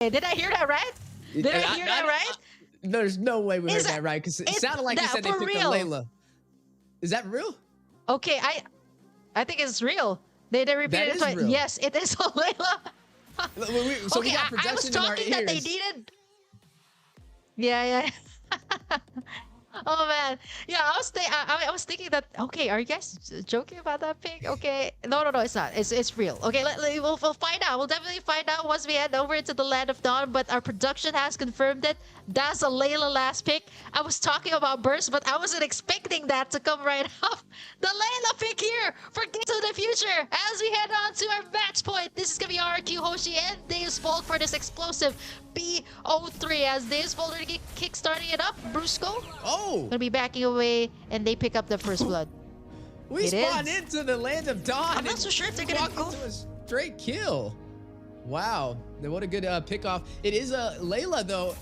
Did I hear that right? Did I hear that right? There's no way we heard Is that right, because it sounded like you that said they for picked real? a Layla. Is that real? Okay, I think it's real. They repeated That it is twice. real. Yes, it is a Layla. So we Okay, got I was projection in our talking that they ears. needed. Yeah, yeah. Oh man, yeah. I was thinking that. Okay, are you guys joking about that pick? Okay, no, it's not. It's real. Okay, we'll find out. We'll definitely find out once we head over into the land of dawn. But our production has confirmed it. That's a Layla last pick. I was talking about burst, but I wasn't expecting that to come right off. The Layla pick here for Gates of the Future as we head on to our match point. This is gonna be RQ Hoshi and Deusvult for this explosive B03 as Deusvult are kickstarting it up. Brusco gonna be backing away, and they pick up the first blood. We spawned into the land of dawn. I'm not so sure if they're gonna go into a straight kill. Wow, what a good pick-off. It is a Layla, though.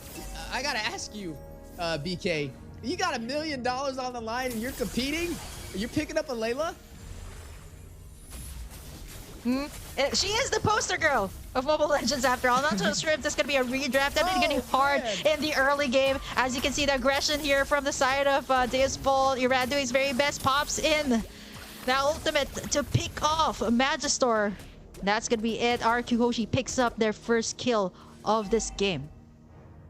I gotta ask you, BK, you got $1 million on the line and you're competing? You're picking up a Layla? She is the poster girl of Mobile Legends after all. Not so sure if this is going to be a redraft. That is getting hard in the early game. As you can see, the aggression here from the side of Deusvult. Irad doing his very best. Pops in the ultimate to pick off Magister. That's going to be it. RQ Hoshi picks up their first kill of this game.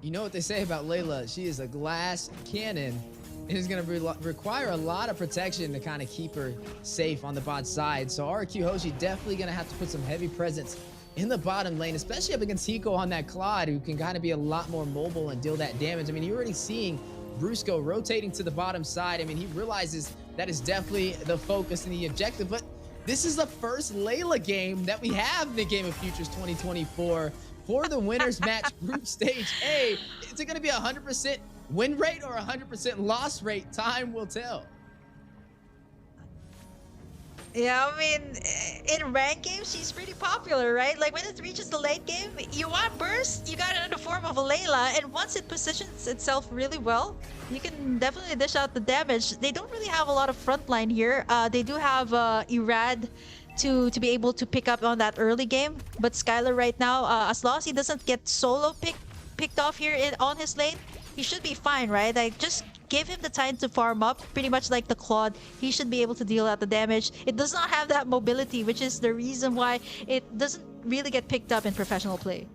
You know what they say about Layla? She is a glass cannon. It is going to require a lot of protection to kind of keep her safe on the bot side. So RQ Hoshi definitely going to have to put some heavy presence in the bottom lane, especially up against Hiko on that Claude, who can kind of be a lot more mobile and deal that damage. I mean, you're already seeing Brusco rotating to the bottom side. I mean, he realizes that is definitely the focus and the objective. But this is the first Layla game that we have in the Game of Futures 2024 for the winners match group stage A. Is it going to be 100% win rate or 100% loss rate? Time will tell. Yeah, I mean, in ranked games, she's pretty popular, right? Like, when it reaches the late game, you want burst, you got it in the form of a Layla, and once it positions itself really well, you can definitely dish out the damage. They don't really have a lot of frontline here. They do have Irad to be able to pick up on that early game, but Skylar right now, as long as he doesn't get solo picked off here on his lane, he should be fine, right? Like, just give him the time to farm up, pretty much like the Claude. He should be able to deal out the damage. It does not have that mobility, which is the reason why it doesn't really get picked up in professional play.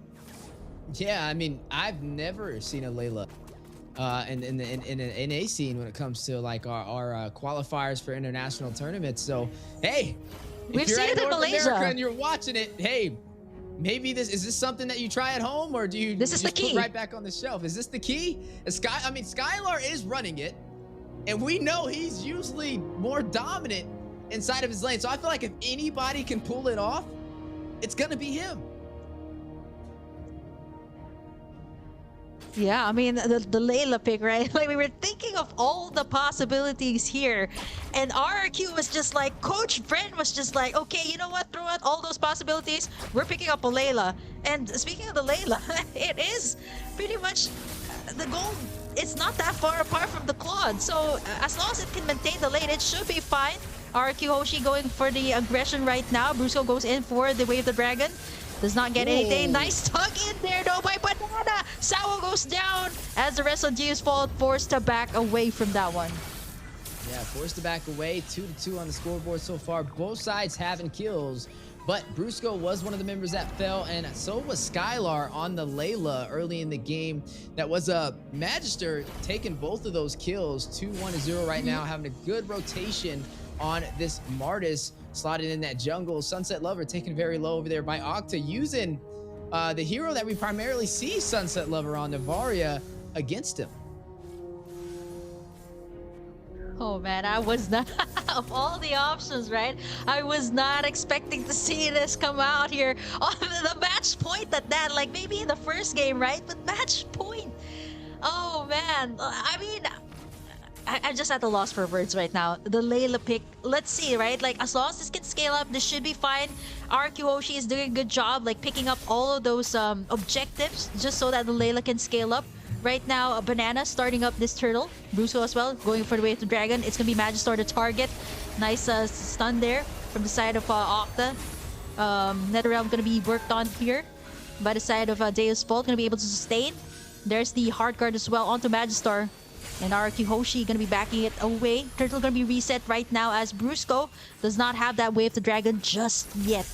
Yeah, I mean, I've never seen a Layla in an NA scene when it comes to like our qualifiers for international tournaments. So, hey, We've seen it in Malaysia and you're watching it, hey, maybe is this something that you try at home, or do you just put right back on the shelf? Is this the key? I mean, Skylar is running it, and we know he's usually more dominant inside of his lane. So I feel like if anybody can pull it off, it's gonna be him. Yeah, I mean, the Layla pick, right? Like, we were thinking of all the possibilities here, and RRQ was just like, Coach Brent was just like, okay, you know what? Throw out all those possibilities. We're picking up a Layla. And speaking of the Layla, it is pretty much the goal. It's not that far apart from the Claude. So as long as it can maintain the lane, it should be fine. RQ Hoshi going for the aggression right now. Brusco goes in for the Wave of the Dragon. Does not get anything. Nice tug in there though by Banana. Sao goes down as the rest of Deusvult forced to back away from that one. Yeah, forced to back away. 2-2 on the scoreboard so far. Both sides having kills, but Brusco was one of the members that fell, and so was Skylar on the Layla early in the game. That was a Magister taking both of those kills. 2-1-0 right now, having a good rotation on this Martis, slotted in that jungle. Sunset Lover taken very low over there by Octa, using the hero that we primarily see Sunset Lover on, Navaria, against him. Oh man, I was not, of all the options, right? I was not expecting to see this come out here on the match point at that. Like, maybe in the first game, right? But match point. Oh man, I mean, I'm just at a loss for words right now. The Layla pick, let's see, right? Like, as long as this can scale up, this should be fine. RQ Hoshi is doing a good job, like, picking up all of those objectives just so that the Layla can scale up. Right now, Banana starting up this turtle. Brusco as well, going for the Wave to Dragon. It's going to be Magister to target. Nice stun there from the side of Octa. NetherRealm going to be worked on here. by the side of Deusvult, gonna be able to sustain. There's the hard guard as well onto Magistar. And RQ Hoshi gonna be backing it away. Turtle gonna be reset right now as Brusco does not have that Wave of the Dragon just yet.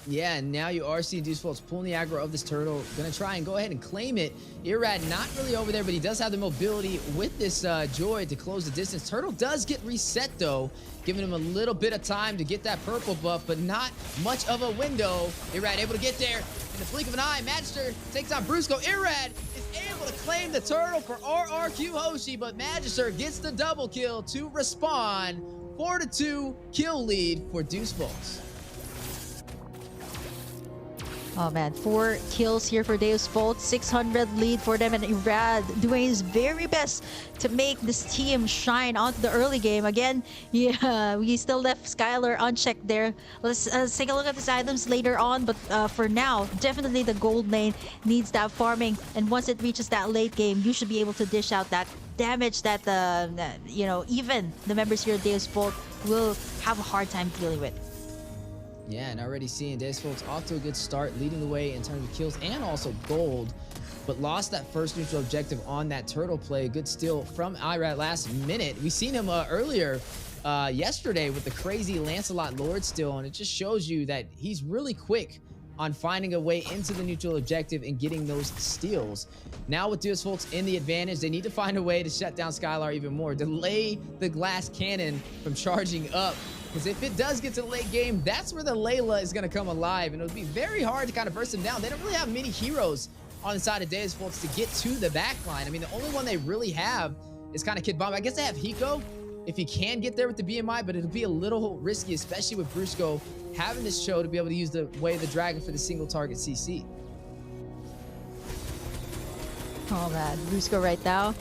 Yeah, and now you are seeing Deusvult's pulling the aggro of this turtle. Gonna try and go ahead and claim it. Irrad not really over there, but he does have the mobility with this Joy to close the distance. Turtle does get reset though, giving him a little bit of time to get that purple buff, but not much of a window. Irrad able to get there in the blink of an eye. Magister takes on Brusco. Irrad is able to claim the turtle for RRQ Hoshi, but Magister gets the double kill to respawn. 4-2 kill lead for Deusvult. Oh man, 4 kills here for Deusvult, 600 lead for them, and Irrad doing his very best to make this team shine onto the early game. Again, yeah, we still left Skylar unchecked there. Let's take a look at these items later on, but for now, definitely the gold lane needs that farming, and once it reaches that late game, you should be able to dish out that damage that, you know, even the members here at Deusvult will have a hard time dealing with. Yeah, and already seeing Deusvult's off to a good start, leading the way in terms of kills and also gold, but lost that first neutral objective on that turtle play. Good steal from Irad last minute. We seen him earlier yesterday with the crazy Lancelot Lord steal, and it just shows you that he's really quick on finding a way into the neutral objective and getting those steals. Now with Deusvult in the advantage, they need to find a way to shut down Skylar even more, delay the glass cannon from charging up. Because if it does get to the late game, that's where the Layla is going to come alive. And it'll be very hard to kind of burst them down. They don't really have many heroes on the side of Deusvult to get to the backline. I mean, the only one they really have is kind of Kid Bomb. I guess they have Hiko if he can get there with the BMI, but it'll be a little risky, especially with Brusco having this show to be able to use the Way of the Dragon for the single target CC. Oh man, Brusco right now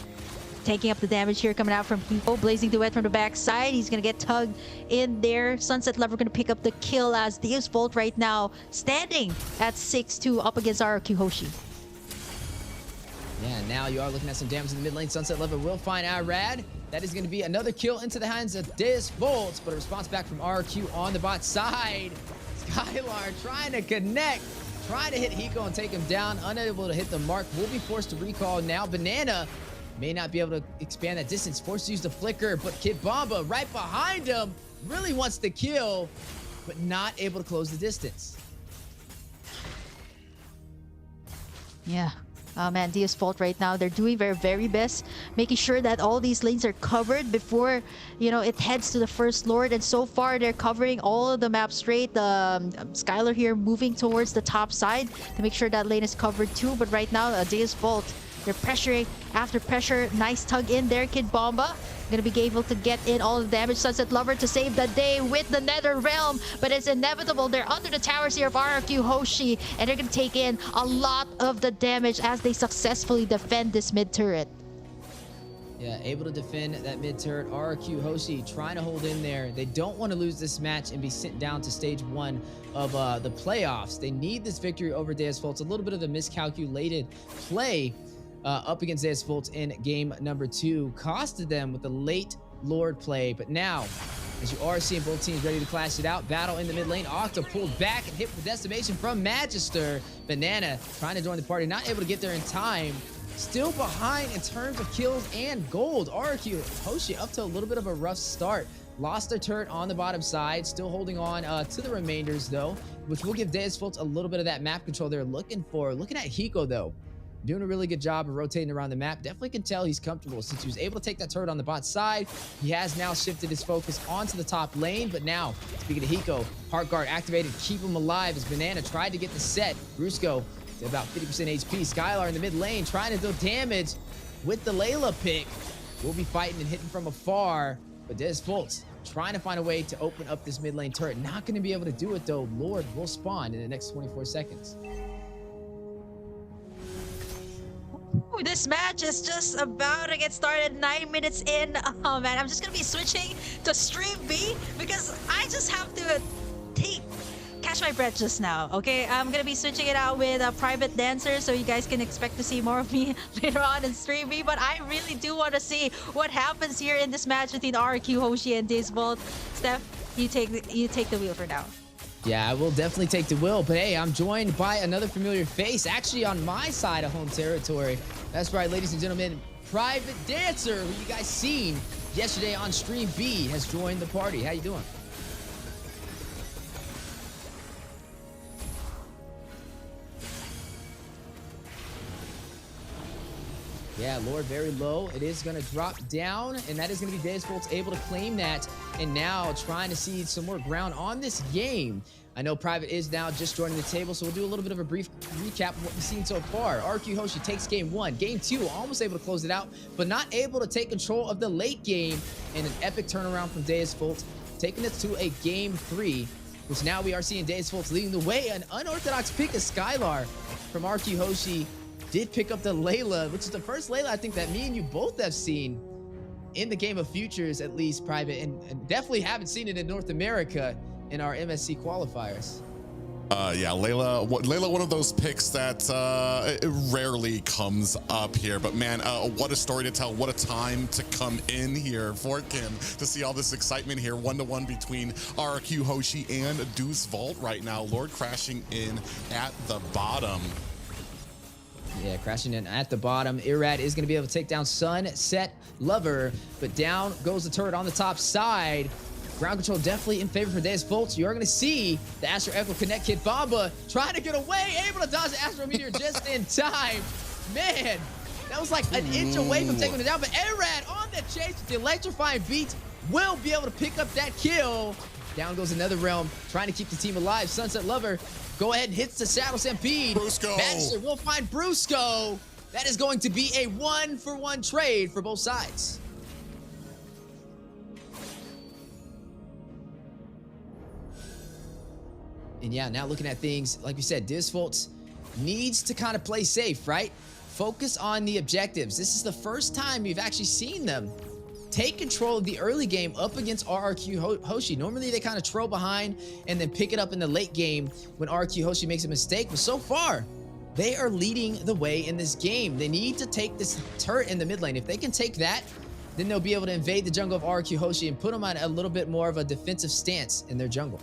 taking up the damage here coming out from Hiko. Blazing Duet from the backside. He's going to get tugged in there. Sunset Lover going to pick up the kill as Deusvult right now standing at 6-2 up against RQ Hoshi. Yeah, now you are looking at some damage in the mid lane. Sunset Lover will find Irad. That is going to be another kill into the hands of Deusvult, but a response back from RQ on the bot side. Skylar trying to connect, trying to hit Hiko and take him down. Unable to hit the mark. Will be forced to recall now. Banana may not be able to expand that distance. Forced to use the flicker, but Kid Bomba right behind him really wants to kill, but not able to close the distance. Yeah. Oh man, Deusvult right now, they're doing their very best, making sure that all these lanes are covered before, you know, it heads to the first Lord. And so far, they're covering all of the map straight. Skylar here moving towards the top side to make sure that lane is covered too. But right now, Deusvult, they're pressuring after pressure. Nice tug in there, Kid Bomba. Gonna be able to get in all the damage. Sunset Lover to save the day with the Nether Realm, but it's inevitable. They're under the towers here of RRQ Hoshi, and they're gonna take in a lot of the damage as they successfully defend this mid turret. Yeah, able to defend that mid turret. RRQ Hoshi trying to hold in there. They don't want to lose this match and be sent down to stage 1 of the playoffs. They need this victory over Deusvult. It's a little bit of a miscalculated play up against Deusvult in game number 2. Costed them with the late Lord play. But now, as you are seeing both teams ready to clash it out, battle in the mid lane. Octa pulled back and hit with decimation from Magister. Banana trying to join the party, not able to get there in time. Still behind in terms of kills and gold. RQ Hoshi up to a little bit of a rough start. Lost their turret on the bottom side. Still holding on to the remainders though, which will give Deusvult a little bit of that map control they're looking for. Looking at Hiko though, doing a really good job of rotating around the map. Definitely can tell he's comfortable since he was able to take that turret on the bot side. He has now shifted his focus onto the top lane. But now, speaking of Hiko, Heart Guard activated, keep him alive as Banana tried to get the set. Brusco to about 50% HP. Skylar in the mid lane trying to deal damage with the Layla pick. We'll be fighting and hitting from afar. But Deusvult trying to find a way to open up this mid lane turret. Not going to be able to do it though. Lord will spawn in the next 24 seconds. Ooh, this match is just about to get started. 9 minutes in. Oh man, I'm just gonna be switching to stream B because I just have to catch my breath just now. Okay, I'm gonna be switching it out with a private dancer, so you guys can expect to see more of me later on in stream B. But I really do want to see what happens here in this match between RQ Hoshi and Deusvult. Steph, you take the wheel for now. Yeah, I will definitely take the will. But hey, I'm joined by another familiar face, actually on my side of home territory. That's right, ladies and gentlemen. Private Dancer, who you guys seen yesterday on Stream B, has joined the party. How you doing? Yeah, Lord very low. It is going to drop down, and that is going to be Deusvult able to claim that, and now trying to see some more ground on this game. I know Private is now just joining the table, so we'll do a little bit of a brief recap of what we've seen so far. RQ Hoshi takes game one. Game two, almost able to close it out, but not able to take control of the late game, and an epic turnaround from Deusvult, taking us to a game three, which now we are seeing Deusvult leading the way. An unorthodox pick of Skylar from RQ Hoshi. Did pick up the Layla, which is the first Layla I think that me and you both have seen in the game of futures, at least, Private, and definitely haven't seen it in North America in our MSC qualifiers. Yeah, Layla, one of those picks that it rarely comes up here, but man, what a story to tell. What a time to come in here for Kim to see all this excitement here. 1-1 between RQ Hoshi and Deusvult right now. Lord crashing in at the bottom. Yeah, crashing in at the bottom. Irad is going to be able to take down Sunset Lover, but down goes the turret on the top side. Ground control definitely in favor for Deusvult. You are going to see the Astro Echo connect Kid Bomba trying to get away, able to dodge the Astro Meteor just in time. Man, that was like an inch away from taking it down, but Irad on the chase with the electrifying beat will be able to pick up that kill. Down goes another realm, trying to keep the team alive. Sunset Lover go ahead and hits the Shadow Stampede. Brusco. Magister will find Brusco. That is going to be a 1-for-1 trade for both sides. And yeah, now looking at things, like we said, Deusvult needs to kind of play safe, right? Focus on the objectives. This is the first time we've actually seen them take control of the early game up against RRQ Hoshi. Normally they kind of trail behind and then pick it up in the late game when RRQ Hoshi makes a mistake. But so far, they are leading the way in this game. They need to take this turret in the mid lane. If they can take that, then they'll be able to invade the jungle of RRQ Hoshi and put them on a little bit more of a defensive stance in their jungle.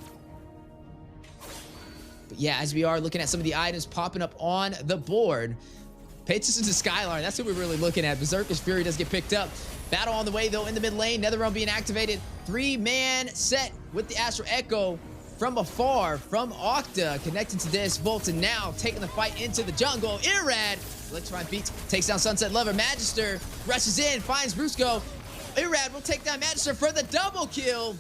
But yeah, as we are looking at some of the items popping up on the board, pay attention to Skylar. That's what we're really looking at. Berserker's Fury does get picked up. Battle on the way, though, in the mid lane. Netherrealm being activated. 3-man set with the Astro Echo from afar from Octa, connecting to Deusvult, and now taking the fight into the jungle. Irad, electrifying beats, takes down Sunset Lover. Magister rushes in, finds Brusco. Irad will take down Magister for the double kill.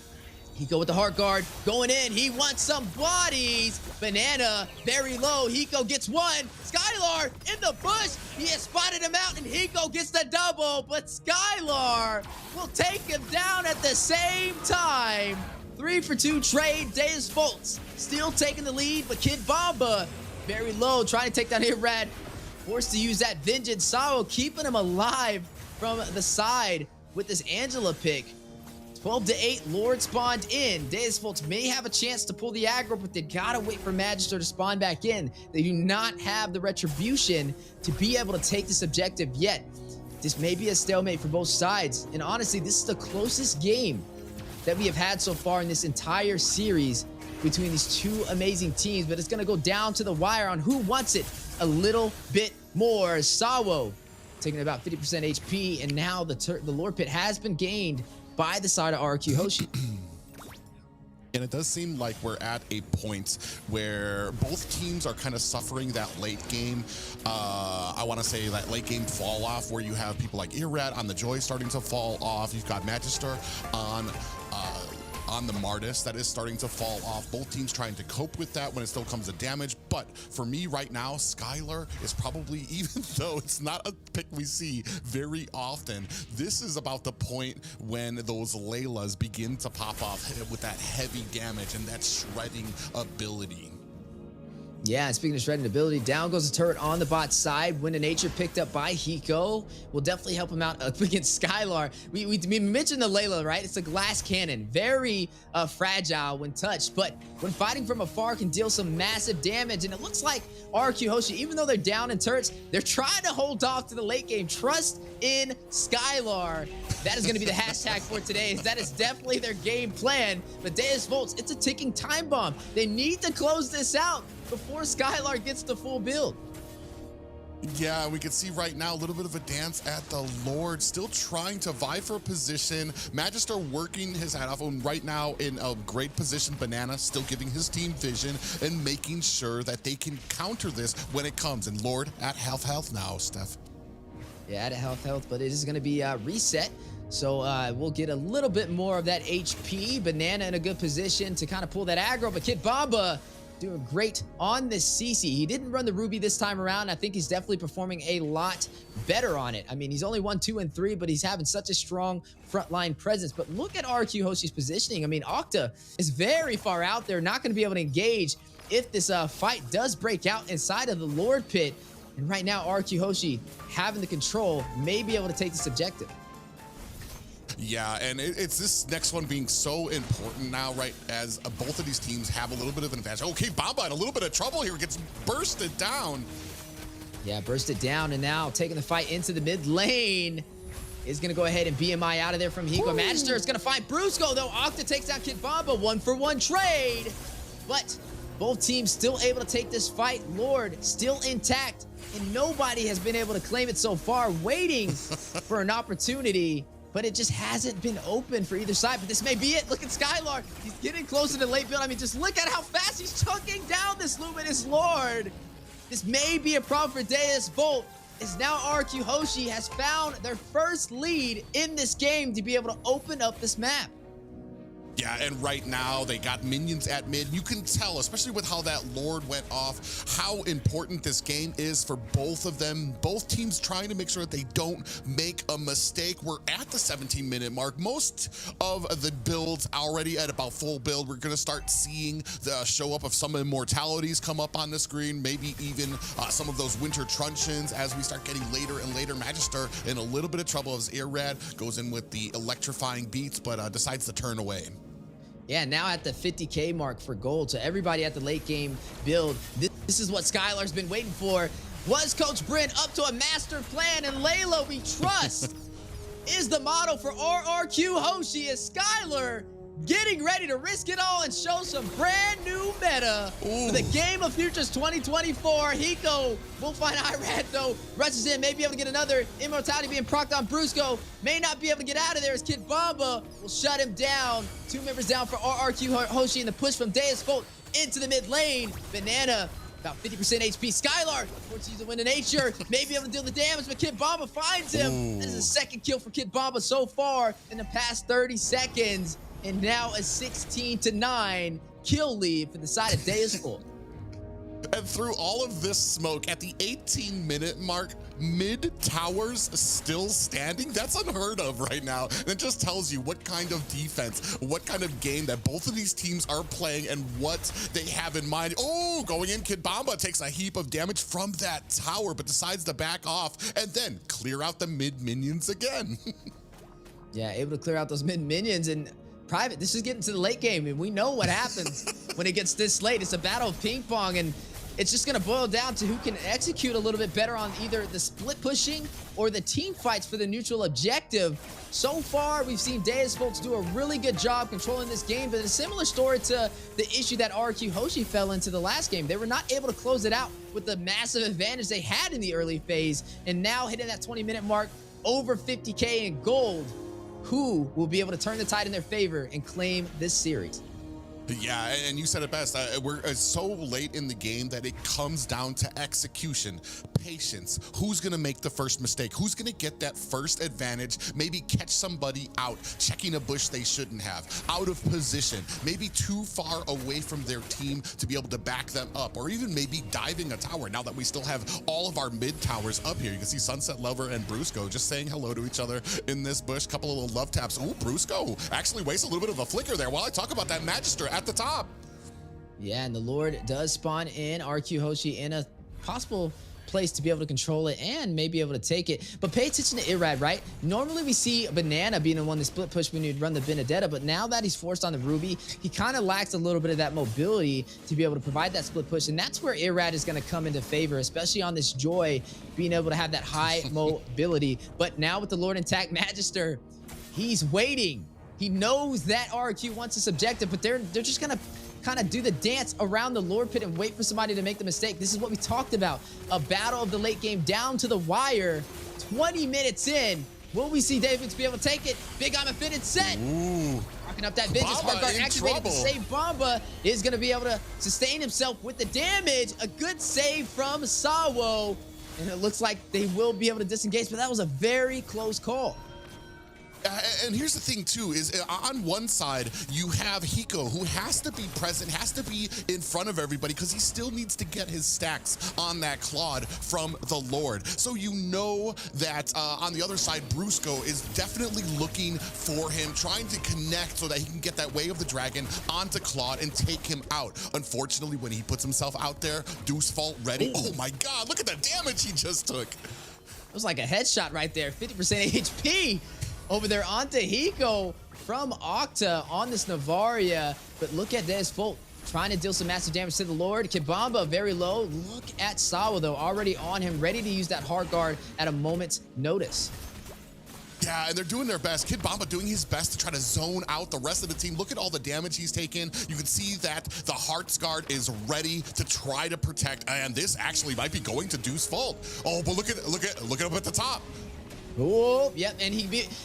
Hiko with the heart guard going in. He wants some bodies. Banana very low. Hiko gets one. Skylar in the bush. He has spotted him out, and Hiko gets the double. But Skylar will take him down at the same time. 3-for-2 trade. Deusvult still taking the lead, but Kid Bomba very low, trying to take down Irad. Forced to use that Vengeance. Sao keeping him alive from the side with this Angela pick. 12-8, Lord spawned in. Deusvult may have a chance to pull the aggro, but they gotta wait for Magister to spawn back in. They do not have the retribution to be able to take this objective yet. This may be a stalemate for both sides. And honestly, this is the closest game that we have had so far in this entire series between these two amazing teams, but it's gonna go down to the wire on who wants it a little bit more. Sawo taking about 50% HP, and now the Lord Pit has been gained by the side of RQ Hoshi. And it does seem like we're at a point where both teams are kind of suffering that late game. I want to say that late game fall off where you have people like Irad on the Joy starting to fall off. You've got Magister on the Martis that is starting to fall off. Both teams trying to cope with that when it still comes to damage. But for me right now, Skylar is probably, even though it's not a pick we see very often, this is about the point when those Laylas begin to pop off with that heavy damage and that shredding ability. Yeah, and speaking of shredding ability, down goes the turret on the bot side. Wind of Nature picked up by Hiko will definitely help him out up against Skylar. We mentioned the Layla, right? It's a glass cannon, very fragile when touched, but when fighting from afar can deal some massive damage. And it looks like RQ Hoshi, even though they're down in turrets, they're trying to hold off to the late game. Trust in Skylar. That is going to be the hashtag for today. That is definitely their game plan. But Deusvult, it's a ticking time bomb. They need to close this out before Skylar gets the full build. Yeah, we can see right now a little bit of a dance at the Lord, still trying to vie for a position. Magister working his hat off, and right now in a great position. Banana still giving his team vision and making sure that they can counter this when it comes. And Lord at health now, Steph. Yeah, at health, but it is going to be reset. So we'll get a little bit more of that HP. Banana in a good position to kind of pull that aggro, but Kid Bamba doing great on the CC. He didn't run the Ruby this time around. I think he's definitely performing a lot better on it. I mean, he's only 1, 2, and 3, but he's having such a strong frontline presence. But look at RQ Hoshi's positioning. I mean, Octa is very far out there, not going to be able to engage if this fight does break out inside of the Lord Pit. And right now, RQ Hoshi having the control may be able to take this objective. Yeah, and it's this next one being so important now, right, as both of these teams have a little bit of an advantage. Okay, Bamba in a little bit of trouble here, gets bursted down. Yeah, bursted down, and now taking the fight into the mid lane is going to go ahead and BMI out of there from Hiko. Magister is going to find Brusco, though. Octa takes out Kid Bamba, 1-for-1 trade. But both teams still able to take this fight. Lord still intact, and nobody has been able to claim it so far, waiting for an opportunity. But it just hasn't been open for either side. But this may be it. Look at Skylar. He's getting closer to late build. I mean, just look at how fast he's chunking down this Luminous Lord. This may be a problem for Deusvult, as now RQ Hoshi has found their first lead in this game to be able to open up this map. Yeah, and right now they got minions at mid. You can tell, especially with how that Lord went off, how important this game is for both of them. Both teams trying to make sure that they don't make a mistake. We're at the 17-minute mark. Most of the builds already at about full build. We're going to start seeing the show up of some immortalities come up on the screen, maybe even some of those winter truncheons as we start getting later and later. Magister in a little bit of trouble as Irrad goes in with the electrifying beats, but decides to turn away. Yeah, now at the 50K mark for gold. So everybody at the late game build, this is what Skylar's been waiting for. Was Coach Bryn up to a master plan? And Layla, we trust, is the model for RRQ Hoshi as Skylar getting ready to risk it all and show some brand new meta for the Game of Futures 2024. Hiko will find Irad, though. Rushes in, may be able to get another immortality being procced on Brusco. May not be able to get out of there as Kid Bamba will shut him down. 2 members down for RRQ Hoshi, and the push from Deusvult into the mid lane. Banana about 50% HP. Skylar, forced to use the Wind of Nature, may be able to deal the damage, but Kid Bamba finds him. This is the second kill for Kid Bamba so far in the past 30 seconds. And now a 16-9 kill lead for the side of Deusvult. And through all of this smoke, at the 18-minute mark, mid towers still standing. That's unheard of right now. And it just tells you what kind of defense, what kind of game that both of these teams are playing and what they have in mind. Oh, going in, Kid Bamba takes a heap of damage from that tower, but decides to back off and then clear out the mid minions again. Yeah, able to clear out those mid minions. And Private, this is getting to the late game, and we know what happens when it gets this late. It's a battle of ping pong, and it's just going to boil down to who can execute a little bit better on either the split pushing or the team fights for the neutral objective. So far, we've seen Deusvult do a really good job controlling this game, but a similar story to the issue that RQ Hoshi fell into the last game. They were not able to close it out with the massive advantage they had in the early phase, and now hitting that 20-minute mark, over 50K in gold. Who will be able to turn the tide in their favor and claim this series? Yeah, and you said it best. We're so late in the game that it comes down to execution, patience. Who's going to make the first mistake? Who's going to get that first advantage? Maybe catch somebody out, checking a bush they shouldn't have, out of position, maybe too far away from their team to be able to back them up, or even maybe diving a tower. Now that we still have all of our mid towers up here, you can see Sunset Lover and Brusco just saying hello to each other in this bush. Couple of little love taps. Ooh, Brusco actually wastes a little bit of a flicker there while I talk about that Magister at the top. Yeah, and the Lord does spawn in RQ Hoshi in a possible place to be able to control it and maybe able to take it. But pay attention to Irad, right? Normally we see Banana being the one to split push when you'd run the Benedetta, but now that he's forced on the Ruby, he kind of lacks a little bit of that mobility to be able to provide that split push. And that's where Irad is going to come into favor, especially on this Joy, being able to have that high mobility. But now with the Lord intact Magister, he's waiting. He knows that RQ wants his objective, but they're just going to kind of do the dance around the Lord Pit and wait for somebody to make the mistake. This is what we talked about. A battle of the late game down to the wire. 20 minutes in. Will we see David be able to take it? Big I'm fitted set. Rocking up that vengeance. Hardguard activated to save Bamba. Is going to be able to sustain himself with the damage. A good save from Sawo. And it looks like they will be able to disengage, but that was a very close call. And here's the thing too, is on one side, you have Hiko, who has to be present, has to be in front of everybody, because he still needs to get his stacks on that Claude from the Lord. So you know that on the other side, Brusco is definitely looking for him, trying to connect so that he can get that Way of the Dragon onto Claude and take him out. Unfortunately, when he puts himself out there, Deusvult ready. Ooh. Oh my God, look at the damage he just took. It was like a headshot right there, 50% HP. Over there onto Hiko from Octa on this Navaria. But look at Deusvult trying to deal some massive damage to the Lord. Kibamba very low. Look at Sawa though, already on him, ready to use that hard guard at a moment's notice. Yeah, and they're doing their best. Kid Bamba doing his best to try to zone out the rest of the team. Look at all the damage he's taken. You can see that the Heart's Guard is ready to try to protect, and this actually might be going to Deusvult. Oh, but look at him at the top. Oh, yep, and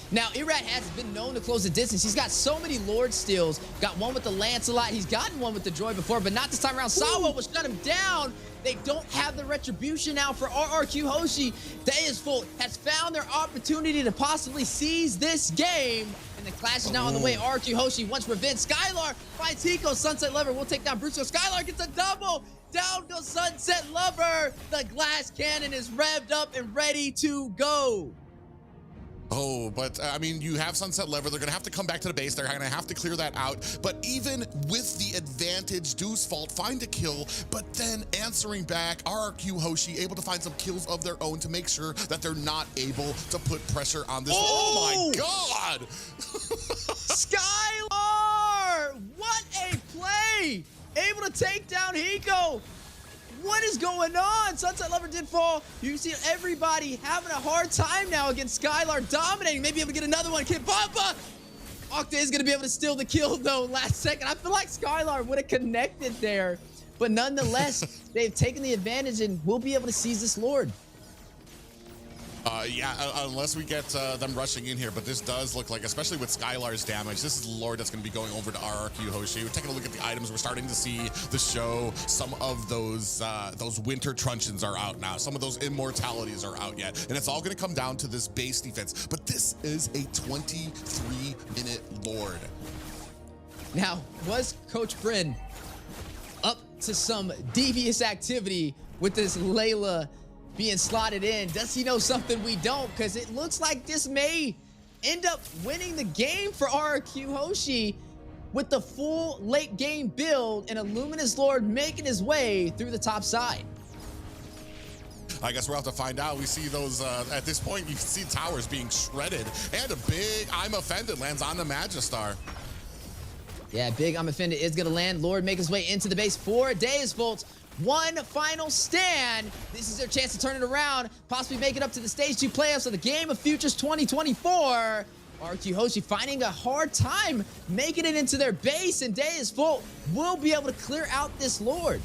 now Irad has been known to close the distance. He's got so many Lord steals. Got one with the Lancelot. He's gotten one with the Joy before, but not this time around. Sawa will shut him down. They don't have the retribution now for RRQ Hoshi. Deusvult has found their opportunity to possibly seize this game. And the clash is now on the way. RRQ Hoshi wants revenge. Skylar finds Hiko. Sunset Lover will take down Brusco. Skylar gets a double. Down goes Sunset Lover. The glass cannon is revved up and ready to go. Oh, but I mean, you have Sunset Lever. They're going to have to come back to the base. They're going to have to clear that out. But even with the advantage, Deusvult find a kill, but then answering back, RRQ Hoshi able to find some kills of their own to make sure that they're not able to put pressure on this. Oh my God! Skylar! What a play! Able to take down Hiko. What is going on? Sunset Lover did fall. You see everybody having a hard time now against Skylar, dominating. Maybe able to get another one. Kid Papa! Octa is going to be able to steal the kill, though, last second. I feel like Skylar would have connected there. But nonetheless, they've taken the advantage and will be able to seize this Lord. Yeah, unless we get them rushing in here, but this does look like, especially with Skylar's damage, this is the Lord that's going to be going over to RRQ Hoshi. We're taking a look at the items. We're starting to see the show. Some of those winter truncheons are out now. Some of those immortalities are out yet. And it's all going to come down to this base defense. But this is a 23-minute Lord. Now, was Coach Bryn up to some devious activity with this Layla being slotted in? Does he know something we don't? Because it looks like this may end up winning the game for RRQ Hoshi with the full late game build and a Luminous Lord making his way through the top side. I guess we'll have to find out. We see those, at this point, you can see towers being shredded. And a big I'm Offended lands on the Magistar. Yeah, big I'm Offended is going to land. Lord make his way into the base for Deusvult. One final stand. This is their chance to turn it around, possibly make it up to the Stage 2 playoffs of the Game of Futures 2024. RQ Hoshi finding a hard time making it into their base, and Deusvult will be able to clear out this Lord.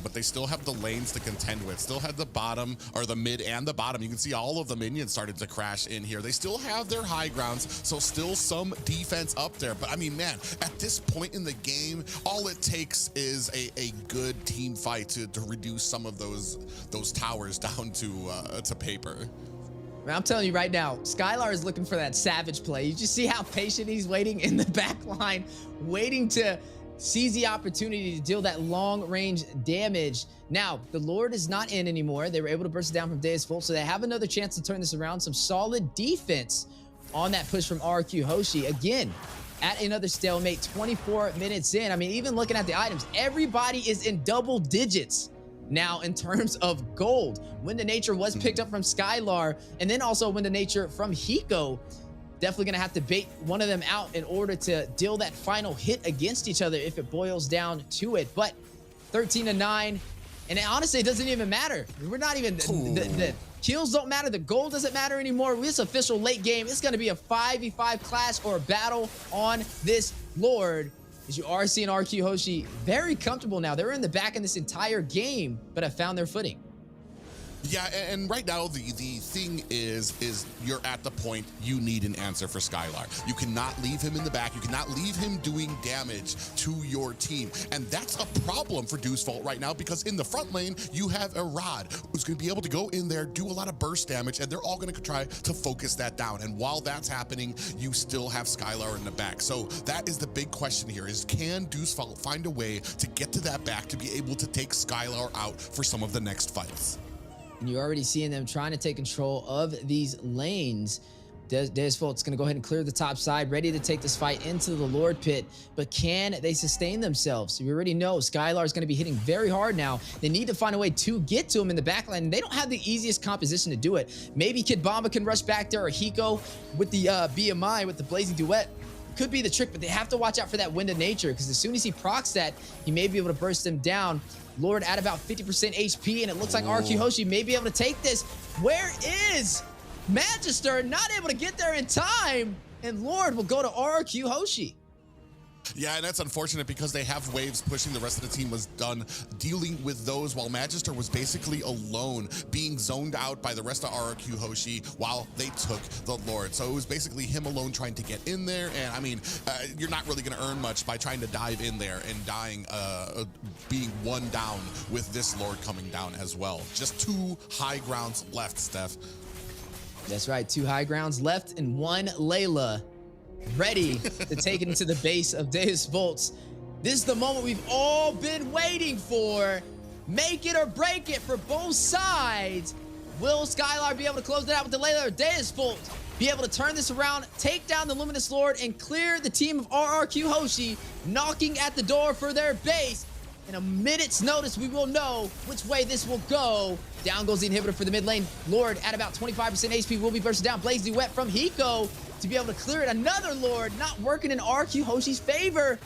But they still have the lanes to contend with. Still have the bottom, or the mid and the bottom. You can see all of the minions started to crash in here. They still have their high grounds, so still some defense up there. But I mean, man, at this point in the game, all it takes is a good team fight to reduce some of those towers down to paper. I'm telling you right now, Skylar is looking for that savage play. You just see how patient he's waiting in the back line, waiting to seize the opportunity to deal that long-range damage. Now, the Lord is not in anymore. They were able to burst it down from Deusvult, so they have another chance to turn this around. Some solid defense on that push from RQ Hoshi. Again, at another stalemate 24 minutes in. I mean, even looking at the items, everybody is in double digits now in terms of gold. Wind of Nature was picked up from Skylar, and then also Wind of Nature from Hiko. Definitely gonna have to bait one of them out in order to deal that final hit against each other if it boils down to it. But 13-9, and honestly, it doesn't even matter. We're not even, the kills don't matter, the gold doesn't matter anymore. This official late game, it's gonna be a 5v5 clash or a battle on this Lord. As you are seeing RQ Hoshi very comfortable now. They're in the back in this entire game, but have found their footing. Yeah, and right now the thing is you're at the point you need an answer for Skylar. You cannot leave him in the back. You cannot leave him doing damage to your team. And that's a problem for Deusvult right now, because in the front lane, you have a Rod who's going to be able to go in there, do a lot of burst damage, and they're all going to try to focus that down. And while that's happening, you still have Skylar in the back. So that is the big question here, is can Deusvult find a way to get to that back to be able to take Skylar out for some of the next fights? And you're already seeing them trying to take control of these lanes. Deusvult's going to go ahead and clear the top side, ready to take this fight into the Lord Pit. But can they sustain themselves? We already know Skylar is going to be hitting very hard now. They need to find a way to get to him in the backline. And they don't have the easiest composition to do it. Maybe Kid Bomba can rush back there, or Hiko with the BMI, with the Blazing Duet. Could be the trick, but they have to watch out for that Wind of Nature, because as soon as he procs that, he may be able to burst them down. Lord at about 50% HP, and it looks like RQ Hoshi may be able to take this. Where is Magister? Not able to get there in time, and Lord will go to RQ Hoshi. Yeah, and that's unfortunate, because they have waves pushing. The rest of the team was done dealing with those, while Magister was basically alone, being zoned out by the rest of RQ Hoshi while they took the Lord. So it was basically him alone trying to get in there. And I mean, you're not really going to earn much by trying to dive in there and dying, being one down with this Lord coming down as well. Just 2 high grounds left, Steph. That's right, 2 high grounds left and 1 Layla ready to take it into the base of Deusvult. This is the moment we've all been waiting for. Make it or break it for both sides. Will Skylar be able to close it out with the Layla, or Deusvult be able to turn this around, take down the Luminous Lord, and clear the team of RRQ Hoshi, knocking at the door for their base? In a minute's notice, we will know which way this will go. Down goes the inhibitor for the mid lane. Lord at about 25% HP will be bursted down. Blaze Duet from Hiko to be able to clear it. Another Lord not working in RQ Hoshi's favor.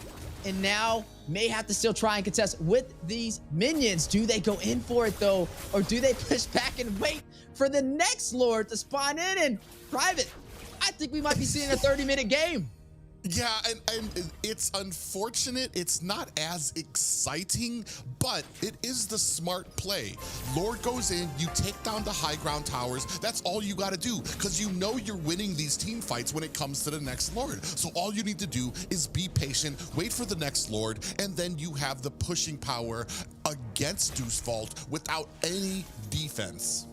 And now may have to still try and contest with these minions. Do they go in for it though? Or do they push back and wait for the next Lord to spawn in? And Private, I think we might be seeing a 30-minute game. Yeah, and it's unfortunate. It's not as exciting, but it is the smart play. Lord goes in, you take down the high ground towers. That's all you got to do, because you know you're winning these team fights when it comes to the next Lord. So all you need to do is be patient, wait for the next Lord, and then you have the pushing power against Deusvult without any defense.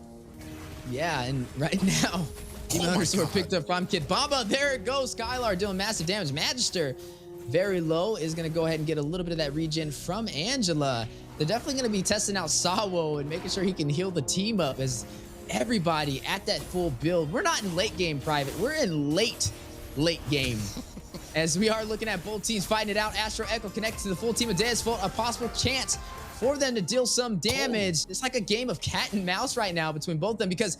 Yeah, and right now, Demon Undersword picked up from Kid Bomba. There it goes. Skylar doing massive damage. Magister, very low, is going to go ahead and get a little bit of that regen from Angela. They're definitely going to be testing out Sawo and making sure he can heal the team up, as everybody at that full build. We're not in late game, Private. We're in late game. As we are looking at both teams fighting it out. Astro Echo connected to the full team of Deusvult. A possible chance for them to deal some damage. It's like a game of cat and mouse right now between both of them, because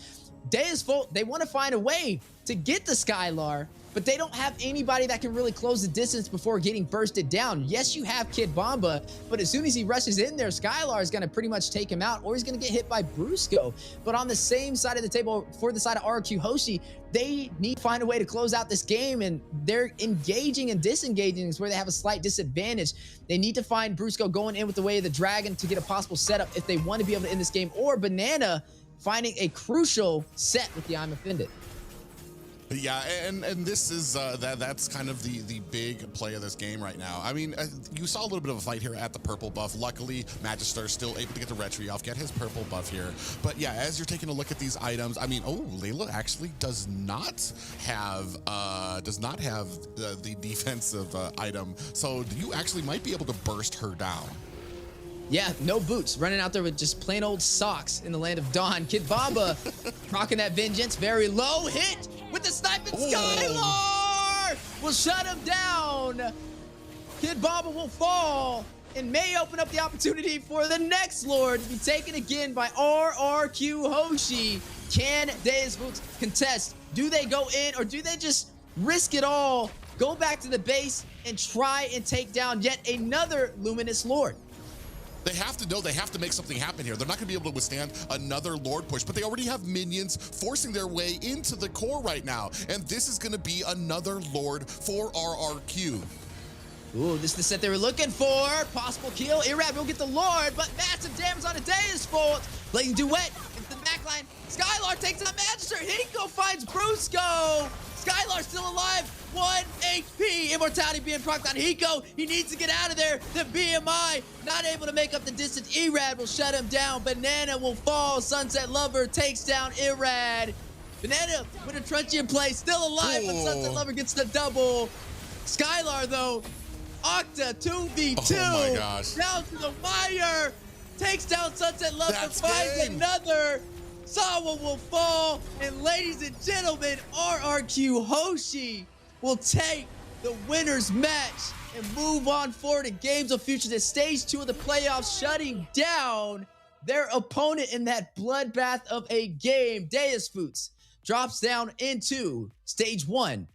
Deusvult, they want to find a way to get the Skylar, but they don't have anybody that can really close the distance before getting bursted down. Yes, you have Kid Bomba, but as soon as he rushes in there, Skylar is going to pretty much take him out, or he's going to get hit by Brusco. But on the same side of the table, for the side of RQ Hoshi, they need to find a way to close out this game, and they're engaging and disengaging is where they have a slight disadvantage. They need to find Brusco going in with the way of the dragon to get a possible setup if they want to be able to end this game, or Banana finding a crucial set with the I'm Offended. Yeah, and this is that's kind of the big play of this game right now. I mean, you saw a little bit of a fight here at the purple buff. Luckily, Magister still able to get the retry off, get his purple buff here. But yeah, as you're taking a look at these items, I mean, oh, Layla actually does not have the defensive item, so you actually might be able to burst her down. Yeah, no boots. Running out there with just plain old socks in the land of Dawn. Kid Bomba rocking that vengeance. Very low hit with the sniping. Skylar will shut him down. down. Kid Baba will fall and may open up the opportunity for the next Lord to be taken again by RRQ Hoshi. Can Deusvult contest? Do they go in or do they just risk it all, go back to the base, and try and take down yet another Luminous Lord? They have to know they have to make something happen here. They're not going to be able to withstand another Lord push, but they already have minions forcing their way into the core right now. And this is going to be another Lord for RRQ. Ooh, this is the set they were looking for. Possible kill. Irad will get the Lord, but massive damage on a Deusvult. Playing duet into the backline. Skylar takes out Magister. Hiko finds Brusco. Skylar still alive. 1 HP. Immortality being procced on Hiko. He needs to get out of there. The BMI not able to make up the distance. Irad will shut him down. Banana will fall. Sunset Lover takes down Irad. Banana with a truncheon play. Still alive, but Sunset Lover gets the double. Skylar, though, Octa 2v2. Oh my gosh. Down to the wire. Takes down Sunset Lover. That's Finds game. another. Sawa will fall. And ladies and gentlemen, RRQ Hoshi will take the winner's match and move on forward to Games of Future to stage 2 of the playoffs, shutting down their opponent in that bloodbath of a game. Deusvult drops down into stage 1